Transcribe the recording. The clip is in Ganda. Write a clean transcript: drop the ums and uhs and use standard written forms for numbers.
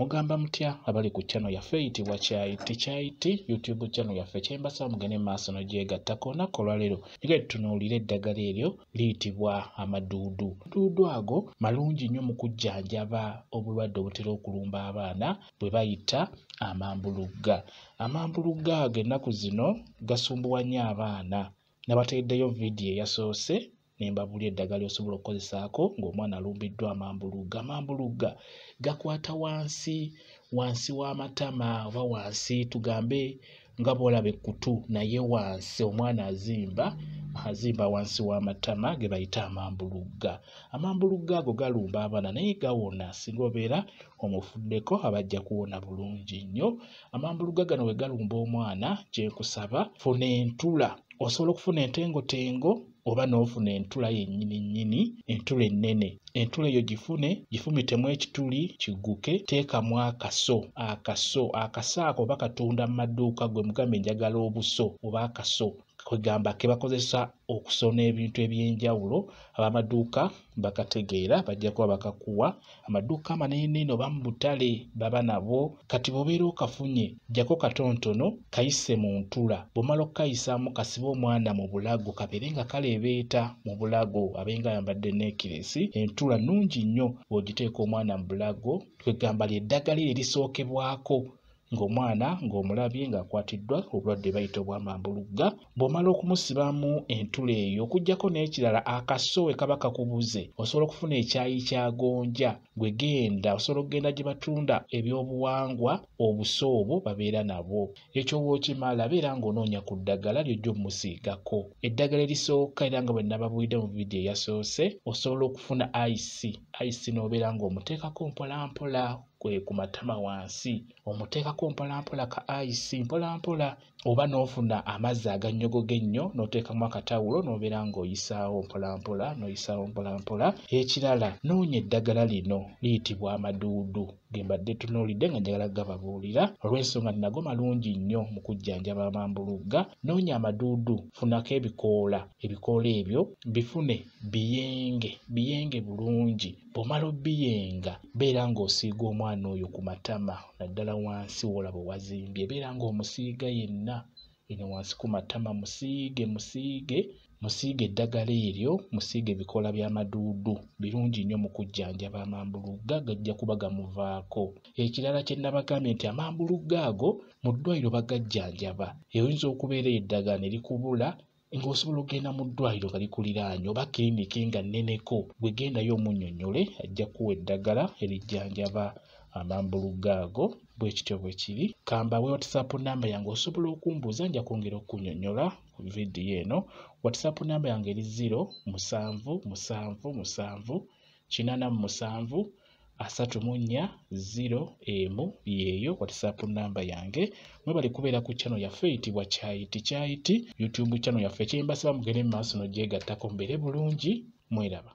Mugamba mutya abali ku channel yaffe eyitibwa Kyayiti YouTube channel yaffe kyembasaba mugende maaso n'ogyegattako olunaku olwaleero nga tutunuulira eddagala eryo liyitibwa Amaduudu. Amaduudu ago malungi nnyo mu kujjanjaba obulwadde obutera okulumba abaana bwe bayita Amambuluga. Amambuluga ago ennaku zino gasumbuwa nnyo abaana. Nabateeddeyo vidiyo eyasoose nembabulya eddagala osobola okukozesaako ng'omwana alumbiddwa Amambuluga. Amambuluga gakwata wansi w'amatama oba wansi tugambe nga bw'olaba ekkutu naye wansi omwana azimba wansi w'amatama ge bayita Amambuluga. Amambuluga ago galumba abaana naye gawona singa obeera omufuddeko abajja kuwona bulungi nnyo. Amambuluga gano we galumba omwana kye nkusaba funa entula. Osobola okufuna entengotengo oba n'ofuna entula yennyini entula ennene. Entula eyo gifumitemu ekituli kigguke, teekamu akaso ako bakatunda mu maduuka gwe mugambe njagala obuso oba akaso kwegamba ke bakozesa okusona ebintu eby'enjawulo. Ab'amaduuka bakategeera bajja kuba bakakuwa. Amaduuka amanene oba mu butale baba nabo. Kati bw'obeera okafunye jjako katonotono kayise mu ntula. Bw'omala okukayisaamu kasibe omwana mu bulago kabeere nga kaleebeeta mu bulago abenga ayambadde neekiresi. Entula nnungi nnyo bw'ogiteeka omwana mu bulago kwegamba ly'eddagala erisookebwako ng'omwana ng'omulabye ng'akwatiddwa obulwadde bayita obwa Amambuluga. Bw'omala okumusibamu entula eyo okuggyako n'ekirala akaso we kaba kakubuze osobola okufuna ekyayi kya gonja gwe genda osobola okugenda gye batunda ebyobuwangwa obuso obwo babeera nabwo. Ekyo bw'okimala beera ng'onoonya ku ddagala ly'ojja omusiigako. Eddagala erisooka era nga bwe nababuulidde mu vidiyo eyasoose osobola okufuna ayisi n'obeera ng'omuteekako mpolampola kwe ku matama wansi omuteekako mpolampola ka ayisi mpolampola oba n'ofuna amazzi agannyogoga ennyo n'oteekamu akatawulo n'obeera ng'oyisaawo mpolampola. Ekirala noonya eddagala lino liyitibwa Amaduudu ge mbadde tunuulidde nga njagala gababuulira olw'ensonga nago malungi nnyo mu kujjanjaba Amambuluga. Noonya Amaduudu funako ebikoola ebyo bifune biyenge bulungi. Bw'omala obbiyenga beera ng'osiiga omwana oyo ku matama naddala wansi w'olaba wazimbye beera ng'omusiiga yenna eno wansi ku matama musiige eddagala eryo musiige ebikoola by'Amaduudu birungi nnyo mu kujjanjaba Amambuluga gajja kuba gamuvaako. Ekirala kye nabagambye nti Amambuluga ago mu ddwaliro bagajjanjaba. Eyinza okubeera eddagala ne likubula ng'osobola okugenda mu ddwaliro nga likuliraanye oba kiriniki nga nneneko gwe gendayo omunnyonnyole ajja kuwa eddagala erijjanjaba Amambuluga ago. Bwekityo bwe kiri. Kambawe WhatsApp namba yange osobola okumbuuza nja kwongera okunnyonnyola ku vidiyo eno. WhatsApp namba yange eri 07778734 yeeyo WhatsApp namba yange. Mwebale kubeera ku channel yaffe eyitibwa Kyayiti YouTube channel yaffe kyembasaba mugende mu maaso n'ogyegattako mbeere bulungi mweraba.